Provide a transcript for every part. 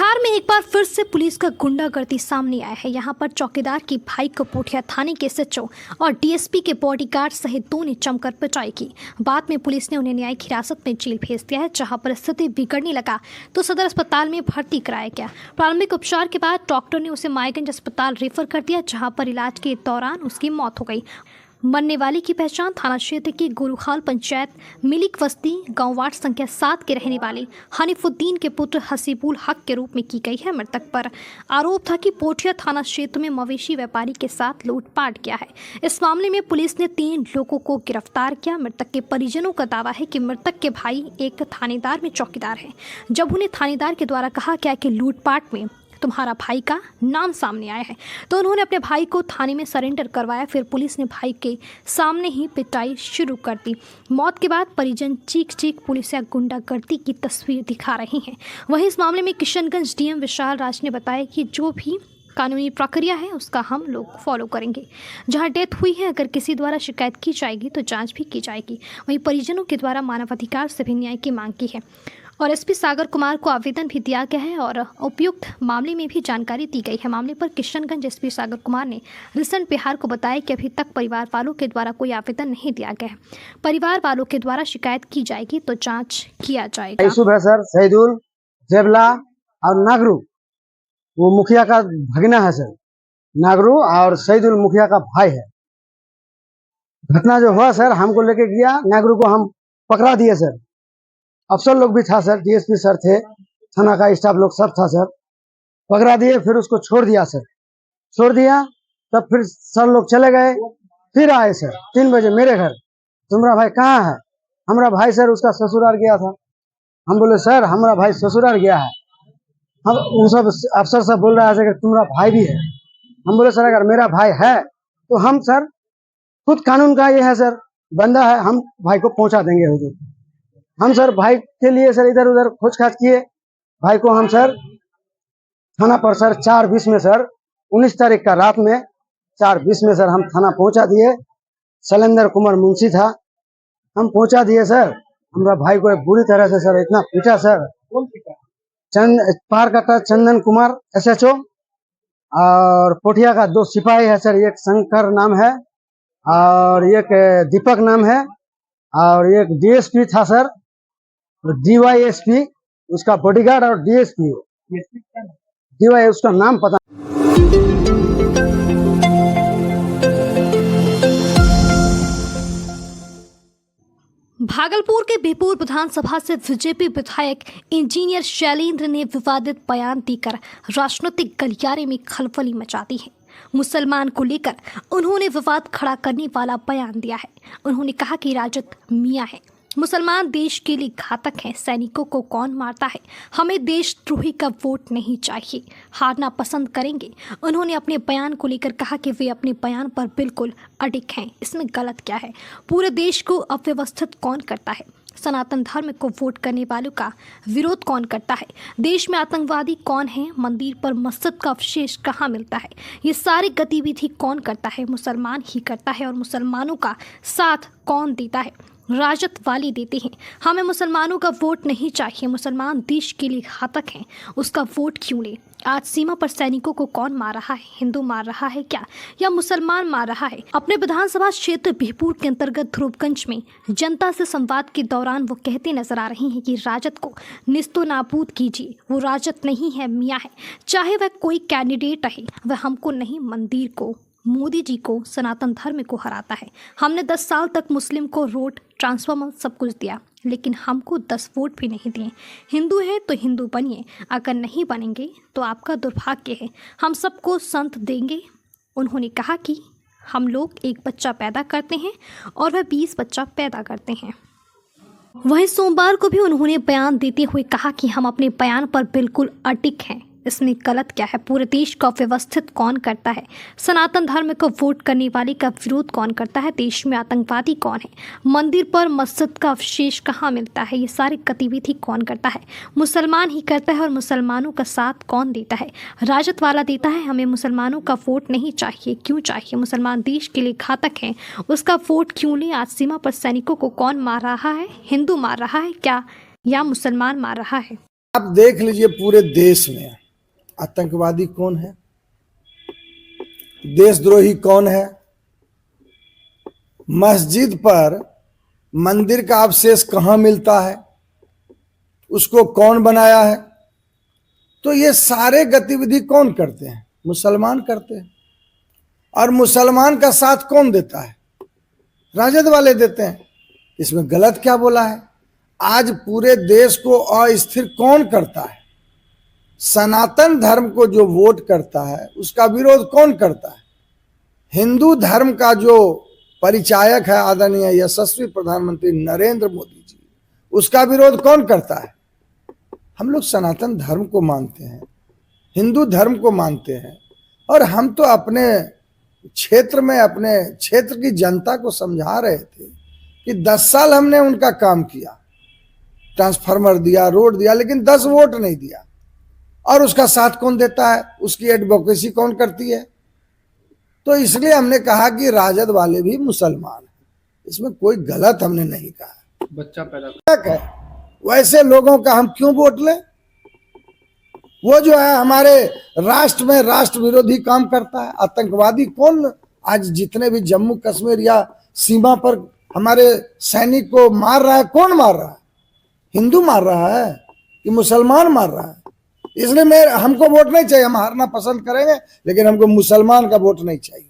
बिहार में एक बार फिर से पुलिस का गुंडागर्दी सामने आया है। यहां पर चौकीदार की भाई को पोठिया थाने के एसएचओ और डीएसपी के बॉडीगार्ड सहित 2 ने जमकर पिटाई की। बाद में पुलिस ने उन्हें न्यायिक हिरासत में जेल भेज दिया है, जहां पर स्थिति बिगड़ने लगा तो सदर अस्पताल में भर्ती कराया गया। प्रारंभिक उपचार के बाद डॉक्टर ने उसे मायागंज अस्पताल रेफर कर दिया, जहाँ पर इलाज के दौरान उसकी मौत हो गई। मरने वाले की पहचान थाना क्षेत्र की गुरुखाल पंचायत मिलिक बस्ती गांव वार्ड संख्या 7 के रहने वाले हनीफुद्दीन के पुत्र हसीबुल हक के रूप में की गई है। मृतक पर आरोप था कि पोठिया थाना क्षेत्र में मवेशी व्यापारी के साथ लूटपाट किया है। इस मामले में पुलिस ने 3 लोगों को गिरफ्तार किया। मृतक के परिजनों का दावा है कि मृतक के भाई एक थानेदार में चौकीदार है। जब उन्हें थानेदार के द्वारा कहा गया कि लूटपाट में तुम्हारा भाई का नाम सामने आया है, तो उन्होंने अपने भाई को थाने में सरेंडर करवाया। फिर पुलिस ने भाई के सामने ही पिटाई शुरू कर दी। मौत के बाद परिजन चीख चीख पुलिस या गुंडागर्दी की तस्वीर दिखा रही हैं। वहीं इस मामले में किशनगंज डीएम विशाल राज ने बताया कि जो भी कानूनी प्रक्रिया है उसका हम लोग फॉलो करेंगे। जहां डेथ हुई है, अगर किसी द्वारा शिकायत की जाएगी तो जांच भी की जाएगी। वहीं परिजनों के द्वारा मानवाधिकार से भी न्याय की मांग की है और एसपी सागर कुमार को आवेदन भी दिया गया है और उपयुक्त मामले में भी जानकारी दी गई है। मामले पर किशनगंज एसपी सागर कुमार ने रिसेंट बिहार को बताया कि अभी तक परिवार वालों के द्वारा कोई आवेदन नहीं दिया गया है। परिवार वालों के द्वारा शिकायत की जाएगी तो जांच किया जाएगा। यूसुफ है सर, शहीदुल जेबला और नागरू, वो मुखिया का भगना है सर। नागरू और शहीदुल मुखिया का भाई है। घटना जो हुआ सर, हमको लेके गया, नागरू को हम पकड़ा दिए सर। अफसर लोग भी था सर, डीएसपी सर थे, थाना का स्टाफ लोग सब था सर। पकड़ा दिए, फिर उसको छोड़ दिया सर। छोड़ दिया तब फिर सर लोग चले गए। फिर आए सर 3 बजे मेरे घर, तुम्हारा भाई कहाँ है? हमारा भाई सर उसका ससुराल गया था। हम बोले सर हमारा भाई ससुराल गया है। हम उन सब अफसर सब बोल रहा है कि तुम्हारा भाई भी है। हम बोले सर अगर मेरा भाई है तो हम सर खुद कानून का ये है सर, बंदा है, हम भाई को पहुंचा देंगे हुजूर। हम सर भाई के लिए सर इधर उधर खोजखाज किए। भाई को हम सर थाना पर सर 4:20 में सर 19 तारीख का रात में 4:20 में सर हम थाना पहुंचा दिए। शैलेंद्र कुमार मुंशी था, हम पहुंचा दिए सर। हमारा भाई को बुरी तरह से सर इतना पीटा सर। पार कटा चंदन कुमार एसएचओ और पोठिया का 2 सिपाही है सर, एक शंकर नाम है और एक दीपक नाम है और एक डीएसपी था सर, डीवाईएसपी उसका बॉडीगार्ड और डीएसपी डीवाई उसका नाम पता। भागलपुर के बिहपुर विधानसभा से बीजेपी विधायक इंजीनियर शैलेंद्र ने विवादित बयान देकर राजनीतिक गलियारे में खलबली मचा दी है। मुसलमान को लेकर उन्होंने विवाद खड़ा करने वाला बयान दिया है। उन्होंने कहा कि राजद मियाँ है, मुसलमान देश के लिए घातक हैं, सैनिकों को कौन मारता है, हमें देशद्रोही का वोट नहीं चाहिए, हारना पसंद करेंगे। उन्होंने अपने बयान को लेकर कहा कि वे अपने बयान पर बिल्कुल अडिग हैं। इसमें गलत क्या है? पूरे देश को अव्यवस्थित कौन करता है? सनातन धर्म को वोट करने वालों का विरोध कौन करता है? देश में आतंकवादी कौन है? मंदिर पर मस्जिद का अवशेष कहाँ मिलता है? ये सारी गतिविधि कौन करता है? मुसलमान ही करता है। और मुसलमानों का साथ कौन देता है? राजद वाले देते हैं। हमें मुसलमानों का वोट नहीं चाहिए। मुसलमान देश के लिए घातक हैं, उसका वोट क्यों ले? आज सीमा पर सैनिकों को कौन मार रहा है? हिंदू मार रहा है क्या, या मुसलमान मार रहा है? अपने विधानसभा क्षेत्र बिहपुर के अंतर्गत ध्रुवगंज में जनता से संवाद के दौरान वो कहते नजर आ रही हैं कि राजद को निस्तो नाबूद कीजिए। वो राजद नहीं है, मियाँ है। चाहे वह कोई कैंडिडेट रहे, वह हमको नहीं, मंदिर को, मोदी जी को, सनातन धर्म को हराता है। हमने 10 साल तक मुस्लिम को रोड, ट्रांसफार्मर सब कुछ दिया, लेकिन हमको 10 वोट भी नहीं दिए। हिंदू है तो हिंदू बनिए, अगर नहीं बनेंगे तो आपका दुर्भाग्य है। हम सबको संत देंगे। उन्होंने कहा कि हम लोग एक बच्चा पैदा करते हैं और वह 20 बच्चा पैदा करते हैं। वहीं सोमवार को भी उन्होंने बयान देते हुए कहा कि हम अपने बयान पर बिल्कुल अडिग हैं। इसमें गलत क्या है? पूरे देश को व्यवस्थित कौन करता है? सनातन धर्म को वोट करने वाले का विरोध कौन करता है? देश में आतंकवादी कौन है? मंदिर पर मस्जिद का अवशेष कहाँ मिलता है? ये सारी गतिविधि कौन करता है? मुसलमान ही करता है। और मुसलमानों का साथ कौन देता है? राजद वाला देता है। हमें मुसलमानों का वोट नहीं चाहिए। क्यों चाहिए? मुसलमान देश के लिए घातक हैं, उसका वोट क्यों ले? आज सीमा पर सैनिकों को कौन मार रहा है? हिंदू मार रहा है क्या, या मुसलमान मार रहा है? आप देख लीजिए पूरे देश में आतंकवादी कौन है, देशद्रोही कौन है, मस्जिद पर मंदिर का अवशेष कहां मिलता है, उसको कौन बनाया है। तो ये सारे गतिविधि कौन करते हैं? मुसलमान करते हैं। और मुसलमान का साथ कौन देता है? राजद वाले देते हैं। इसमें गलत क्या बोला है? आज पूरे देश को अस्थिर कौन करता है? सनातन धर्म को जो वोट करता है उसका विरोध कौन करता है? हिंदू धर्म का जो परिचायक है आदरणीय यशस्वी प्रधानमंत्री नरेंद्र मोदी जी, उसका विरोध कौन करता है? हम लोग सनातन धर्म को मानते हैं, हिंदू धर्म को मानते हैं, और हम तो अपने क्षेत्र में अपने क्षेत्र की जनता को समझा रहे थे कि 10 साल हमने उनका काम किया, ट्रांसफार्मर दिया, रोड दिया, लेकिन 10 वोट नहीं दिया। और उसका साथ कौन देता है? उसकी एडवोकेसी कौन करती है? तो इसलिए हमने कहा कि राजद वाले भी मुसलमान हैं, इसमें कोई गलत हमने नहीं कहा। बच्चा पैदा है वैसे लोगों का हम क्यों वोट लें? वो जो है हमारे राष्ट्र में राष्ट्र विरोधी काम करता है। आतंकवादी कौन आज जितने भी जम्मू कश्मीर या सीमा पर हमारे सैनिक को मार रहा है, कौन मार रहा है? हिंदू मार रहा है कि मुसलमान मार रहा है? इसलिए हमको वोट नहीं चाहिए। हम हारना पसंद करेंगे, लेकिन हमको मुसलमान का वोट नहीं चाहिए।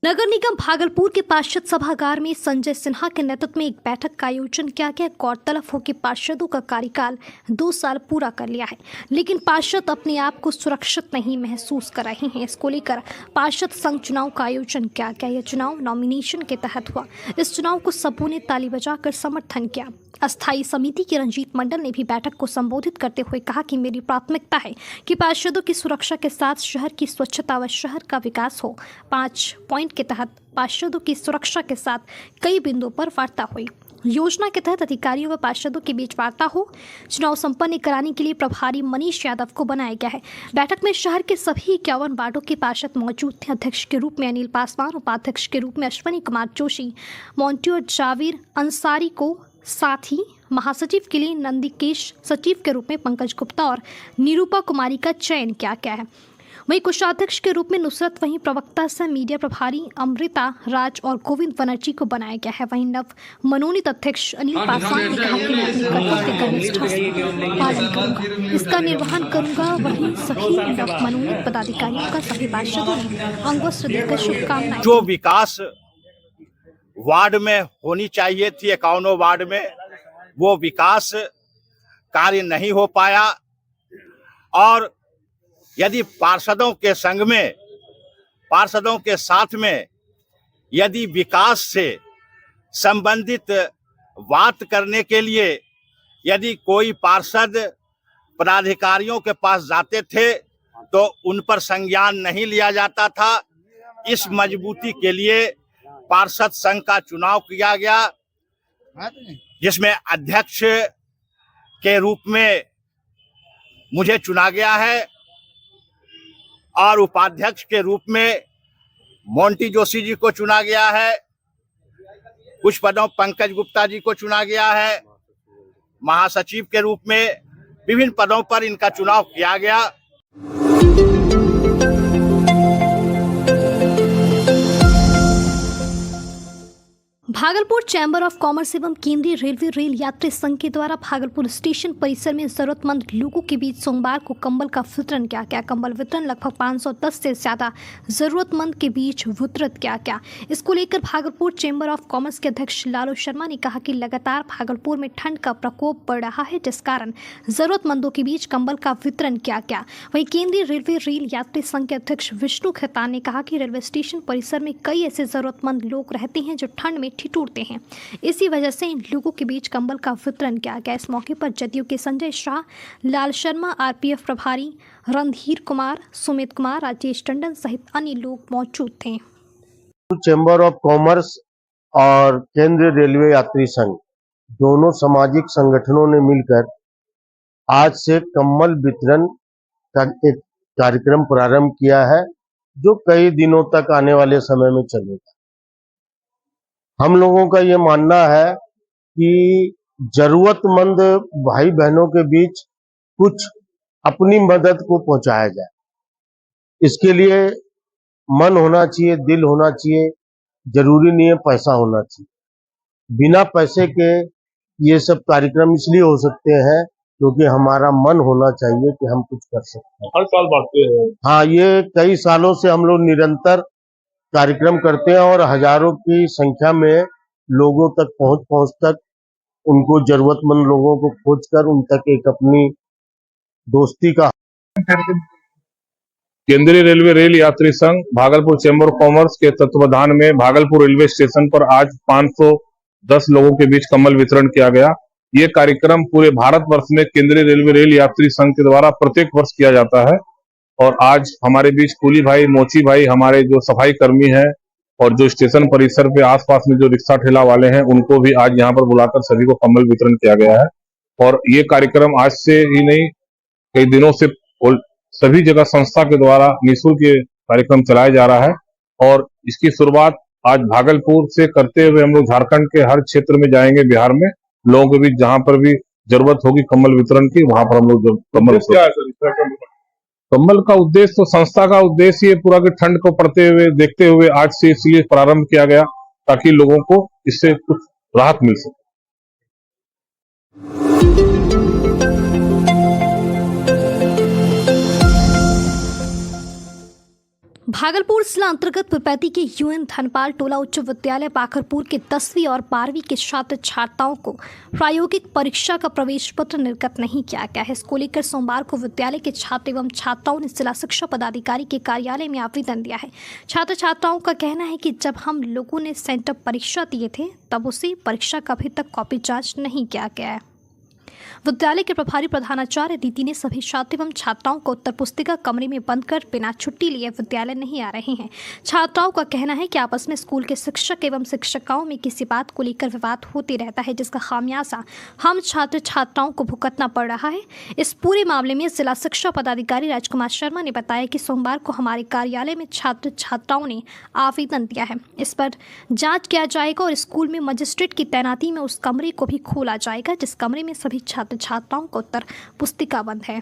नगर निगम भागलपुर के पार्षद सभागार में संजय सिन्हा के नेतृत्व में एक बैठक का आयोजन किया गया। गौरतलब हो कि पार्षदों का कार्यकाल 2 साल पूरा कर लिया है, लेकिन पार्षद अपने आप को सुरक्षित नहीं महसूस कर रहे हैं। इसको लेकर पार्षद संघ चुनाव का आयोजन किया गया। यह चुनाव नॉमिनेशन के तहत हुआ। इस चुनाव को सबों ने ताली बजाकर समर्थन किया। अस्थायी समिति के रंजीत मंडल ने भी बैठक को संबोधित करते हुए कहा कि मेरी प्राथमिकता है कि पार्षदों की सुरक्षा के साथ शहर की स्वच्छता व शहर का विकास हो। 5 पॉइंट के तहत पार्षदों की सुरक्षा के साथ कई बिंदुओं पर वार्ता हुई। योजना के तहत अधिकारियों व पार्षदों के बीच वार्ता हो। चुनाव संपन्न कराने के लिए प्रभारी मनीष यादव को बनाया गया है। बैठक में शहर के सभी 51 वार्डों के पार्षद मौजूद थे। अध्यक्ष के रूप में अनिल पासवान, उपाध्यक्ष के रूप में अश्विनी कुमार जोशी, मोन्ट्योर जावेर अंसारी को, साथ ही महासचिव के लिए नंदिकेश, सचिव के रूप में पंकज गुप्ता और निरूपा कुमारी का चयन किया गया है। वहीं कोषाध्यक्ष के रूप में नुसरत, वहीं प्रवक्ता सह मीडिया प्रभारी अमृता राज और गोविंद बनर्जी को बनाया गया है। वहीं नव मनोनीत अध्यक्ष अनिल पासवान ने कहा कि मैं अपने कर्तव्य का निष्ठा से पालन करूंगा, इसका निर्वहन करूंगा। वहीं सभी नव मनोनीत पदाधिकारियों का सभी पार्षदों ने अंगवस्त्र देकर शुभकामनाएं। जो विकास वार्ड में होनी चाहिए थी 51 वार्ड में, वो विकास कार्य नहीं हो पाया। और यदि पार्षदों के संग में, पार्षदों के साथ में यदि विकास से संबंधित बात करने के लिए यदि कोई पार्षद पदाधिकारियों के पास जाते थे तो उन पर संज्ञान नहीं लिया जाता था। इस मजबूती के लिए पार्षद संघ का चुनाव किया गया, जिसमें अध्यक्ष के रूप में मुझे चुना गया है और उपाध्यक्ष के रूप में मोंटी जोशी जी को चुना गया है। कुछ पदों पंकज गुप्ता जी को चुना गया है। महासचिव के रूप में विभिन्न पदों पर इनका चुनाव किया गया। भागलपुर चैम्बर ऑफ कॉमर्स एवं केंद्रीय रेलवे रेल यात्री संघ के द्वारा भागलपुर स्टेशन परिसर में जरूरतमंद लोगों के बीच सोमवार को कंबल का वितरण किया गया। कंबल वितरण लगभग 510 से ज्यादा जरूरतमंद के बीच वितरित किया गया। इसको लेकर भागलपुर चैम्बर ऑफ कॉमर्स के अध्यक्ष लालू शर्मा ने कहा कि लगातार भागलपुर में ठंड का प्रकोप बढ़ रहा है, जिस कारण जरूरतमंदों के बीच कंबल का वितरण किया गया। वहीं केंद्रीय रेलवे रेल यात्री संघ के अध्यक्ष विष्णु खेतान ने कहा कि रेलवे स्टेशन परिसर में कई ऐसे जरूरतमंद लोग रहते हैं जो ठंड में ठिठुरते हैं, इसी वजह से इन लोगों के बीच कंबल का वितरण किया गया। इस मौके पर जदयू के संजय शाह, लाल शर्मा, आरपीएफ प्रभारी रणधीर कुमार, सुमित कुमार, राजेश टंडन सहित अन्य लोग मौजूद थे। चैम्बर ऑफ कॉमर्स और केंद्रीय रेलवे यात्री संघ दोनों सामाजिक संगठनों ने मिलकर आज से कंबल वितरण का एक कार्यक्रम प्रारंभ किया है, जो कई दिनों तक आने वाले समय में चलेगा। हम लोगों का ये मानना है कि जरूरतमंद भाई बहनों के बीच कुछ अपनी मदद को पहुंचाया जाए। इसके लिए मन होना चाहिए, दिल होना चाहिए, जरूरी नहीं है पैसा होना चाहिए। बिना पैसे के ये सब कार्यक्रम इसलिए हो सकते हैं क्योंकि हमारा मन होना चाहिए कि हम कुछ कर सकते हैं। हर साल बांटते हैं। हाँ, ये कई सालों से हम लोग निरंतर कार्यक्रम करते हैं और हजारों की संख्या में लोगों तक पहुंच तक उनको जरूरतमंद लोगों को खोजकर उन तक एक अपनी दोस्ती का। केंद्रीय रेलवे रेल यात्री संघ भागलपुर चैम्बर ऑफ कॉमर्स के तत्वाधान में भागलपुर रेलवे स्टेशन पर आज 510 लोगों के बीच कंबल वितरण किया गया। ये कार्यक्रम पूरे भारतवर्ष में केंद्रीय रेलवे रेल यात्री संघ के द्वारा प्रत्येक वर्ष किया जाता है और आज हमारे बीच कुली भाई, मोची भाई, हमारे जो सफाई कर्मी हैं और जो स्टेशन परिसर पे आसपास में जो रिक्शा ठेला वाले हैं उनको भी आज यहाँ पर बुलाकर सभी को कंबल वितरण किया गया है। और ये कार्यक्रम आज से ही नहीं, कई दिनों से सभी जगह संस्था के द्वारा निःशुल्क ये कार्यक्रम चलाया जा रहा है और इसकी शुरुआत आज भागलपुर से करते हुए हम लोग झारखंड के हर क्षेत्र में जाएंगे, बिहार में लोगों के बीच जहां पर भी जरूरत होगी कंबल वितरण की, वहां पर हम लोग कंबल का उद्देश्य, तो संस्था का उद्देश्य ये पूरा कि ठंड को पड़ते हुए देखते हुए आज से इसलिए प्रारंभ किया गया ताकि लोगों को इससे कुछ राहत मिल सके। भागलपुर जिला अंतर्गत पिपैती के यूएन धनपाल टोला उच्च विद्यालय पाखरपुर के 10वीं और 12वीं के छात्र छात्राओं को प्रायोगिक परीक्षा का प्रवेश पत्र निर्गत नहीं किया गया है। इसको लेकर सोमवार को विद्यालय के छात्र एवं छात्राओं ने जिला शिक्षा पदाधिकारी के कार्यालय में आवेदन दिया है। छात्र छात्राओं का कहना है कि जब हम लोगों ने सेंटर परीक्षा दिए थे तब उसी परीक्षा का अभी तक कॉपी जाँच नहीं किया गया है। विद्यालय के प्रभारी प्रधानाचार्य दीदी ने सभी छात्र एवं छात्राओं को उत्तर पुस्तिका कमरे में बंद कर बिना छुट्टी लिए विद्यालय नहीं आ रहे हैं। छात्राओं का कहना है कि आपस में स्कूल के शिक्षक एवं शिक्षिकाओं में किसी बात को लेकर विवाद होते रहता है, जिसका खामियाजा हम छात्र छात्राओं को भुगतना पड़ रहा है। इस पूरे मामले में जिला शिक्षा पदाधिकारी राजकुमार शर्मा ने बताया कि सोमवार को हमारे कार्यालय में छात्र छात्राओं ने आवेदन दिया है। इस पर जाँच किया जाएगा और स्कूल में मजिस्ट्रेट की तैनाती में उस कमरे को भी खोला जाएगा जिस कमरे में सभी छात्र छात्राओं को उत्तर पुस्तिका बंद है।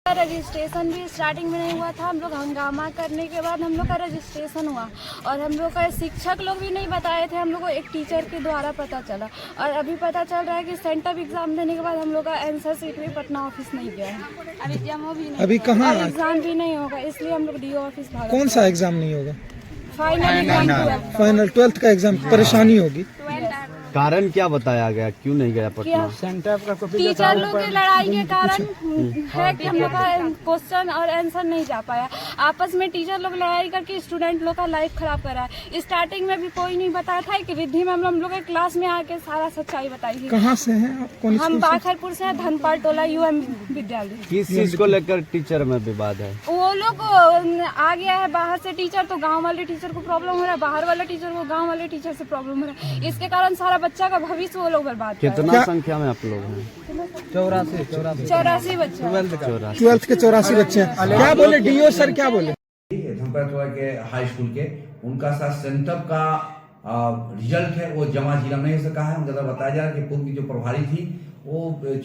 रजिस्ट्रेशन भी स्टार्टिंग में नहीं हुआ था। हम लोग हंगामा करने के बाद हम लोग का रजिस्ट्रेशन हुआ और हम लोग का शिक्षक लोग भी नहीं बताए थे, हम लोग को एक टीचर के द्वारा पता चला और अभी पता चल रहा है कि सेंटर एग्जाम देने के बाद हम लोग का आंसर शीट भी पटना ऑफिस नहीं गया है। अभी एग्जाम भी नहीं, अभी कहाँ एग्जाम भी नहीं होगा, इसलिए हम लोग डीओ ऑफिस भागे। कौन सा एग्जाम नहीं होगा? फाइनल 12th का एग्जाम। परेशानी होगी। कारण क्या बताया गया, क्यों नहीं गया पटना? टीचर लोग की लड़ाई के कारण है कि हम लोग का क्वेश्चन और आंसर नहीं जा पाया। आपस में टीचर लोग लड़ाई करके स्टूडेंट लोग का लाइफ खराब कर रहा है। स्टार्टिंग में भी कोई नहीं बताया था कि रिद्धि में हम लोग के क्लास में आके सारा सच्चाई बताई थी। कहाँ से हैं आप? हम बाखरपुर से धनपाल टोला यूएम विद्यालय। किस चीज को लेकर टीचर में विवाद है? वो लोग आ गया है बाहर से टीचर, तो गाँव वाले टीचर को प्रॉब्लम हो रहा है, बाहर वाले टीचर को गाँव वाले टीचर से प्रॉब्लम हो रहा है। इसके कारण सारा बच्चा का भविष्य वो लोग बर्बाद कर रहे हैं। कितना संख्या में आप लोग हैं? 84 बच्चे। 12th के 84 बच्चे हैं। क्या बोले डीओ सर, क्या बोले? धनपाल के हाई स्कूल के उनका साथ सेंटअप का रिजल्ट है वो जमा जिला नहीं हो सका है। उनका तो बताया जा रहा है कि पूर्व की जो प्रभारी थी वो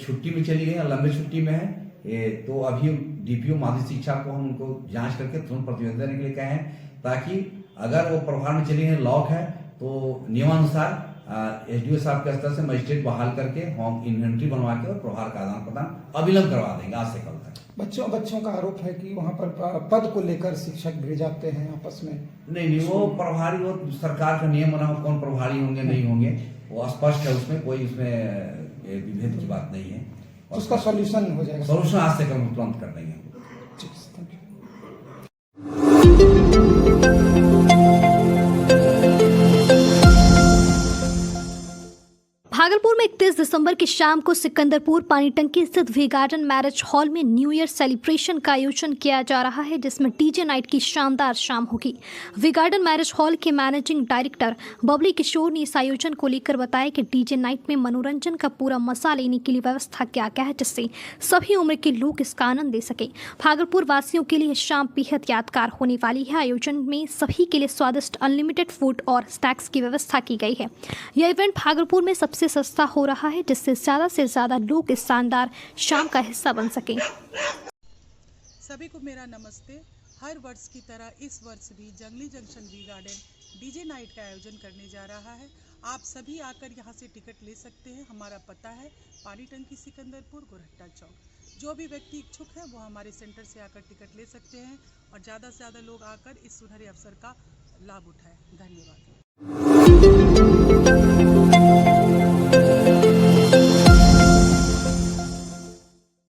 छुट्टी में चली गई, लंबे छुट्टी में है। तो अभी डीपीओ माध्यमिक शिक्षा को हम उनको जांच करके तुरंत प्रतिवेदन देने के लिए कहे हैं ताकि अगर वो प्रभार में चली गई, लॉक है, तो नियमानुसार एसडीओ साहब के स्तर से मजिस्ट्रेट बहाल करके हम इन्वेंट्री बनवा के और प्रभार का आदान प्रदान अविलंब करवा देंगे आज से कल तक। बच्चों का आरोप है कि वहाँ पर पद को लेकर शिक्षक भेजाते हैं आपस में। नहीं, वो प्रभारी, वो सरकार का नियम बना, कौन प्रभारी होंगे नहीं होंगे वो स्पष्ट है, उसमें कोई उसमें विभेद की बात नहीं है। उसका सॉल्यूशन हो जाएगा। सॉल्यूशन आज से कल तुरंत कर देंगे। भागलपुर में एक तेज 29 दिसंबर की शाम को सिकंदरपुर पानी टंकी स्थित वी गार्डन मैरिज हॉल में न्यू ईयर सेलिब्रेशन का आयोजन किया जा रहा है, जिसमें डीजे नाइट की शानदार शाम होगी। वी गार्डन मैरिज हॉल के मैनेजिंग डायरेक्टर बबली किशोर ने इस आयोजन को लेकर बताया कि डीजे नाइट में मनोरंजन का पूरा मजा लेने के लिए व्यवस्था किया गया है, जिससे सभी उम्र के लोग इसका आनंद ले सके। भागलपुर वासियों के लिए शाम बेहद यादगार होने वाली है। आयोजन में सभी के लिए स्वादिष्ट अनलिमिटेड फूड और स्नैक्स की व्यवस्था की गई है। यह इवेंट भागलपुर में सबसे सस्ता हो रहा है, जिससे ज्यादा से ज्यादा लोग इस शानदार शाम का हिस्सा बन सकें। सभी को मेरा नमस्ते। हर वर्ष की तरह इस वर्ष भी जंगली junction V garden DJ night का आयोजन करने जा रहा है। आप सभी आकर यहां से टिकट ले सकते हैं। हमारा पता है पानी टंकी सिकंदरपुर गोरहट्टा चौक। जो भी व्यक्ति इच्छुक है वो हमारे सेंटर से आकर टिकट ले सकते हैं और ज़्यादा से ज़्यादा लोग आकर इस सुनहरे अवसर का लाभ उठाएं। धन्यवाद।